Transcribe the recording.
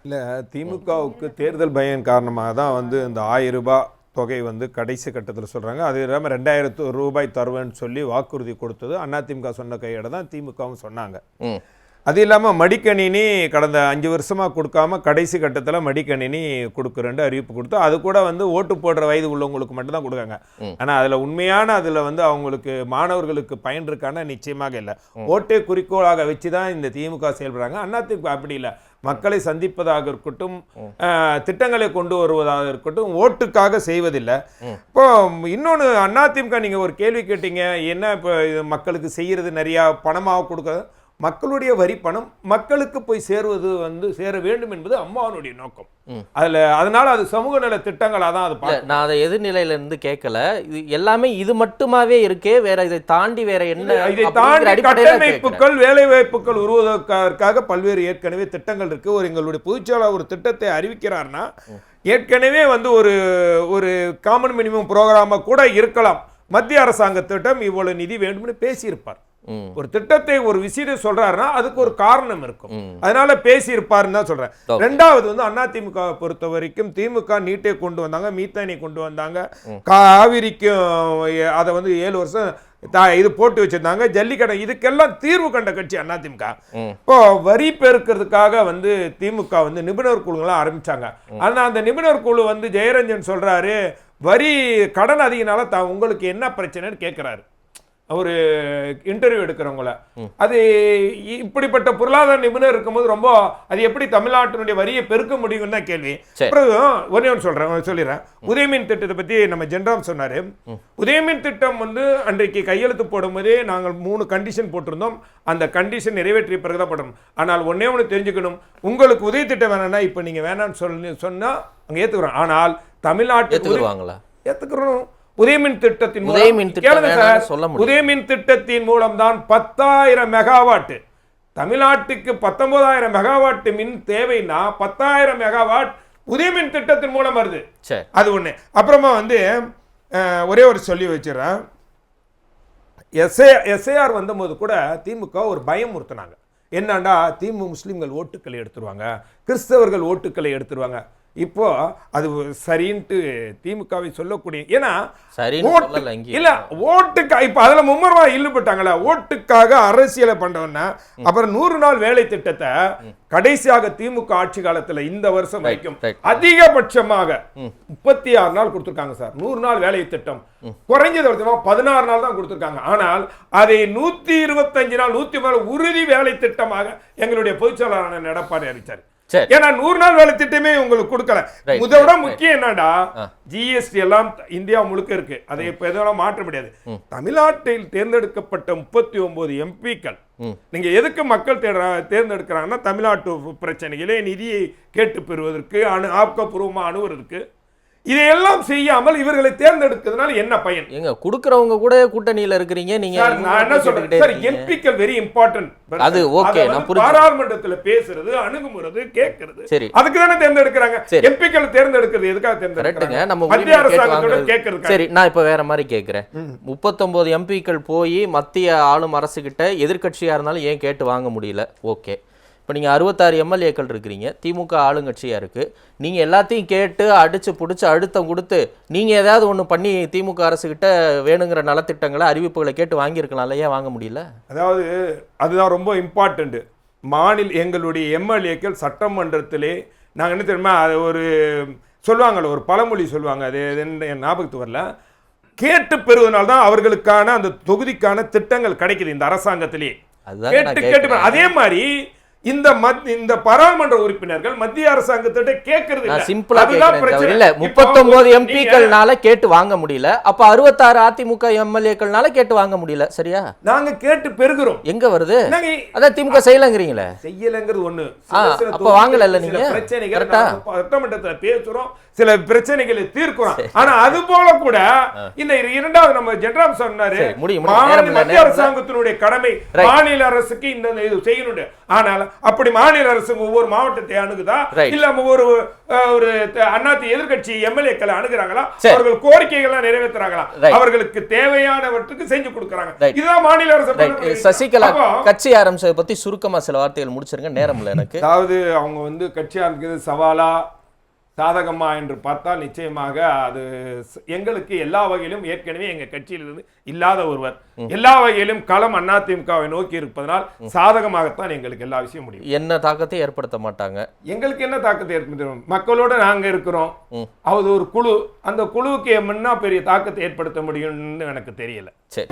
இல்லை, திமுகவுக்கு தேர்தல் பயம் காரணமாக தான் வந்து இந்த 1000 ரூபாய் தொகை வந்து கடைசி கட்டத்தில் சொல்கிறாங்க. அது இல்லாமல் 2000 ரூபாய் தருவேன்னு சொல்லி வாக்குறுதி கொடுத்தது அதிமுக சொன்ன கையோட தான் திமுகவும் சொன்னாங்க. அது இல்லாமல் மடிக்கணினி கடந்த 5 வருஷமாக கொடுக்காம கடைசி கட்டத்தில் மடிக்கணினி கொடுக்குறேன்னு அறிவிப்பு கொடுத்து அது கூட வந்து ஓட்டு போடுற வயது உள்ளவங்களுக்கு மட்டும்தான் கொடுக்காங்க. ஆனால் அதில் உண்மையான அதில் வந்து அவங்களுக்கு மாணவர்களுக்கு பயன் இருக்கான நிச்சயமாக இல்லை. ஓட்டே குறிக்கோளாக வச்சு தான் இந்த திமுக செயல்படுறாங்க. அதிமுக அப்படி இல்லை. மக்களை சந்திப்பதாக இருக்கட்டும், திட்டங்களை கொண்டு வருவதாக இருக்கட்டும், ஓட்டுக்காக செய்வதில்லை. இப்போ இன்னொன்று, அதிமுக நீங்கள் ஒரு கேள்வி கேட்டீங்க, என்ன இப்போ மக்களுக்கு செய்யறது நிறையா பணமாக கொடுக்க, மக்களுடைய வரி பணம் மக்களுக்கு போய் சேருவது வந்து சேர வேண்டும் என்பது அம்மாவனுடைய நோக்கம். அதனால அது சமூக நல திட்டங்களாக தான் அது. நான் அதை எதிர்நிலையில இருந்து கேட்கல, இது எல்லாமே இது மட்டுமாவே இருக்கே, வேற இதை தாண்டி வேற என்ன? இதை தாண்டி கட்டமைப்புகள், வேலை வாய்ப்புகள் உருவாவதற்காக பல்வேறு ஏற்கனவே திட்டங்கள் இருக்கு. ஒரு எங்களுடைய பொதுச்செயலாளர் ஒரு திட்டத்தை அறிவிக்கிறார்னா ஏற்கனவே வந்து ஒரு காமன் மினிமம் ப்ரோக்ராமா கூட இருக்கலாம். மத்திய அரசாங்க திட்டம் இவ்வளவு நிதி வேண்டும்னு பேசியிருப்பார். ஒரு திட்டத்தை ஒரு விஷயத்தை சொல்றாருன்னா அதுக்கு ஒரு காரணம் இருக்கும், அதனால பேசி இருப்பாருன்னு தான் சொல்றேன். ரெண்டாவது வந்து அதிமுக பொறுத்த வரைக்கும் திமுக நீட்டை கொண்டு வந்தாங்க, மீத்தானை கொண்டு வந்தாங்க, காவிரிக்கும் அதை வந்து 7 வருஷம் இது போட்டு வச்சிருந்தாங்க, ஜல்லிக்கட்டு, இதுக்கெல்லாம் தீர்வு கண்ட கட்சி அதிமுக. இப்போ வரி பெருக்கிறதுக்காக வந்து திமுக வந்து நிபுணர் குழுங்களாம் ஆரம்பிச்சாங்க. ஆனா அந்த நிபுணர் குழு வந்து ஜெயரஞ்சன் சொல்றாரு, வரி கடன் அதிகனால உங்களுக்கு என்ன பிரச்சனைன்னு கேட்கிறாரு ஒரு இன்டர்வியூ எடுக்கிறவங்கள. அது இப்படிப்பட்ட பொருளாதார நிபுணர் இருக்கும்போது ரொம்ப அது எப்படி தமிழ்நாட்டினுடைய வரியை பெருக்க முடியும் தான் கேள்வி. ஒரே ஒன்று சொல்லிடுறேன். உதயமின் திட்டத்தை பத்தி நம்ம ஜென்ராம் சொன்னாரு. உதயமின் திட்டம் வந்து அன்றைக்கு கையெழுத்து போடும்போதே நாங்கள் 3 கண்டிஷன் போட்டிருந்தோம். அந்த கண்டிஷன் நிறைவேற்றிய பிறகுதான் போடணும். ஆனால் ஒன்னே ஒன்று தெரிஞ்சுக்கணும், உங்களுக்கு உதய திட்டம் வேணாம்னா இப்ப நீங்க வேணாம்னு சொன்னா அங்க ஏத்துக்கிறோம். ஆனால் தமிழ்நாட்டுக்கு ஏத்துக்கிறோம். உதயமின் திட்டத்தின் மூலம் தான் 10,000 மெகாவாட் தமிழ்நாட்டுக்கு 19,000 மெகாவாட் மின் தேவைன்னா 10,000 மெகாவாட் உதயமின் திட்டத்தின் மூலம் வருது. அது ஒண்ணு. அப்புறமா வந்து ஒரே ஒரு சொல்லி வச்சிடறேன். எஸ்ஐஆர் வந்தபோது கூட திமுக ஒரு பயம் உறுத்தினாங்க. என்னண்டா முஸ்லிம்கள் ஓட்டுக்களை எடுத்துருவாங்க, கிறிஸ்தவர்கள் ஓட்டுக்களை எடுத்துருவாங்க. இப்போ அது சரின்ட்டு திமுகவை சொல்லக்கூடிய, ஏன்னா இல்ல ஓட்டுக்காக இப்ப அதுல மும்மரமா ஈடுபட்டாங்களா, ஓட்டுக்காக அரசியலை பண்றவன்னா. அப்புறம் 100 நாள் வேலை திட்டத்தை கடைசியாக திமுக ஆட்சி காலத்துல இந்த வருஷம் வரைக்கும் அதிகபட்சமாக 36 நாள் கொடுத்திருக்காங்க சார். 100 நாள் வேலை திட்டம் குறைஞ்சது 16 நாள் தான் கொடுத்திருக்காங்க. ஆனால் அதை 125 நாள் 110 உறுதி வேலை திட்டமாக எங்களுடைய பொதுச்செயலாளர் எடப்பாடி அறிவிச்சார். ஏன்னா 100 நாள் வேலை திட்டமே உங்களுக்கு கொடுக்கல. முதல்ல முக்கியம் என்னடா, ஜிஎஸ்டி எல்லாம் இந்தியா முழுக்க இருக்கு, அதை இப்ப எதெல்லாம் மாற்ற முடியாது. தமிழ்நாட்டில் தேர்ந்தெடுக்கப்பட்ட 39 எம்பிக்கள் நீங்க எதுக்கு மக்கள் தேர்ந்தெடுக்கிறாங்கன்னா தமிழ்நாட்டு பிரச்சனைகளே நிதியை கேட்டு பெறுவதற்கு, ஆக்கப்பூர்வமா அணுவதற்கு. இதையெல்லாம் செய்யாமல் இவர்களை தேர்ந்தெடுக்கிறதுனால என்ன பயன்? எங்க குடுக்குறவங்க கூட கூட்டணியில இருக்கிறீங்க நீங்க. நான் என்ன சொல்றேன் சார், எம்பிக்கள் வெரி இம்பார்ட்டன்ட். அது ஓகே, நான் பாராளுமன்றத்துல பேசுறது, அணுகுமுறது, கேட்கிறது, சரி, அதுக்கு தானே தேர்ந்தெடுக்கிறாங்க. எம்பிக்கள் தேர்ந்தெடுக்கிறது எதுக்காக தேர்ந்தெடுக்கிறாங்க? நம்ம மத்திய அரசாங்கத்தோட கேட்கிறது. சரி, நான் இப்ப வேற மாதிரி கேட்கிறேன். 39 எம்பிக்கள் போய் மத்திய ஆளும் அரசு கிட்ட எதிர்கட்சியா இருந்தாலும் ஏன் கேட்டு வாங்க முடியல? ஓகே, இப்போ நீங்கள் 66 எம்எல்ஏக்கள் இருக்கிறீங்க, திமுக ஆளுங்கட்சியாக இருக்குது, நீங்கள் எல்லாத்தையும் கேட்டு அடித்து பிடிச்சி அழுத்தம் கொடுத்து நீங்கள் ஏதாவது ஒன்று பண்ணி திமுக அரசுக்கிட்ட வேணுங்கிற நலத்திட்டங்களை அறிவிப்புகளை கேட்டு வாங்கியிருக்கலாம்ல, ஏன் வாங்க முடியல? அதாவது அதுதான் ரொம்ப இம்பார்ட்டண்ட்டு. எங்களுடைய எம்எல்ஏக்கள் சட்டமன்றத்திலே நாங்கள் என்ன தெரியுமா, அது ஒரு சொல்லுவாங்கள்ல, ஒரு பழமொழி சொல்லுவாங்க, அது என் ஞாபகத்துக்கு வரல, கேட்டு பெறுவதனால தான் அவர்களுக்கான அந்த தொகுதிக்கான திட்டங்கள் கிடைக்குது இந்த அரசாங்கத்திலே. கேட்டு அதே மாதிரி இந்த பாராளுமன்ற உறுப்பினர்கள் மத்திய அரசாங்கத்திட்ட கேட்கறது இல்ல. சிம்பிளா இல்ல, 39 எம்பிக்கள்னால கேட்டு வாங்க முடியல, அப்ப 66 அதிமுக எம்எல்ஏக்கள்னால கேட்டு வாங்க முடியல. சரியா? நாங்க கேட்டு பெறுகிறோம். எங்க வருது? அதான் திமுக செய்யலங்கிறீங்களே. செய்யலங்கிறது ஒண்ணு, அப்ப வாங்கல இல்ல நீங்க. பிரச்சனைகள் சட்டமன்றத்துல பேசுறோம், சில பிரச்சனைகளை தீர்க்கிறோம். ஆனா அது போல கூட இந்த இரண்டாவது நம்ம ஜென்ராம் சொன்னாரு, மத்திய அரசாங்கத்தினுடைய கடமை மாநில அரசுக்கு இந்த இது செய்யணும். ஆனால் அப்படி மாநில அரசு ஒவ்வொரு மாவட்டத்தை அணுகுதா இல்ல ஒவ்வொரு ஒரு அண்ணாதி எதிர்க்கட்சி எம்எல்ஏக்களை அணுகுறாங்களா, அவர்கள் கோரிக்கைகளை நிறைவேற்றுறாங்களா, அவர்களுக்கு தேவையானவற்றுக்கு செஞ்சு கொடுக்கறாங்க. இதுதான் மாநில அரசு. சசிகலா கட்சி ஆரம்பிச்சதை பத்தி சுருக்கமா சில வார்த்தைகள் முடிச்சிருங்க, நேரம் இல்லை எனக்கு. அதாவது அவங்க வந்து கட்சி ஆரம்பிக்கிறது சவாலா சாதகமா என்று பார்த்தால் நிச்சயமாக அது எங்களுக்கு எல்லா வகையிலும் ஏற்கனவே எங்க கட்சியிலிருந்து இல்லாத ஒருவர் எல்லா வகையிலும் களம் அதிமுகவை நோக்கி இருப்பதனால் சாதகமாகத்தான் எங்களுக்கு எல்லா விஷயம் முடியும். என்ன தாக்கத்தை ஏற்படுத்த மாட்டாங்க. எங்களுக்கு என்ன தாக்கத்தை ஏற்படுத்தும்? மக்களோட நாங்க இருக்கிறோம். அது ஒரு குழு, அந்த குழுவுக்கு என்ன பெரிய தாக்கத்தை ஏற்படுத்த முடியும்னு எனக்கு தெரியல. சரி.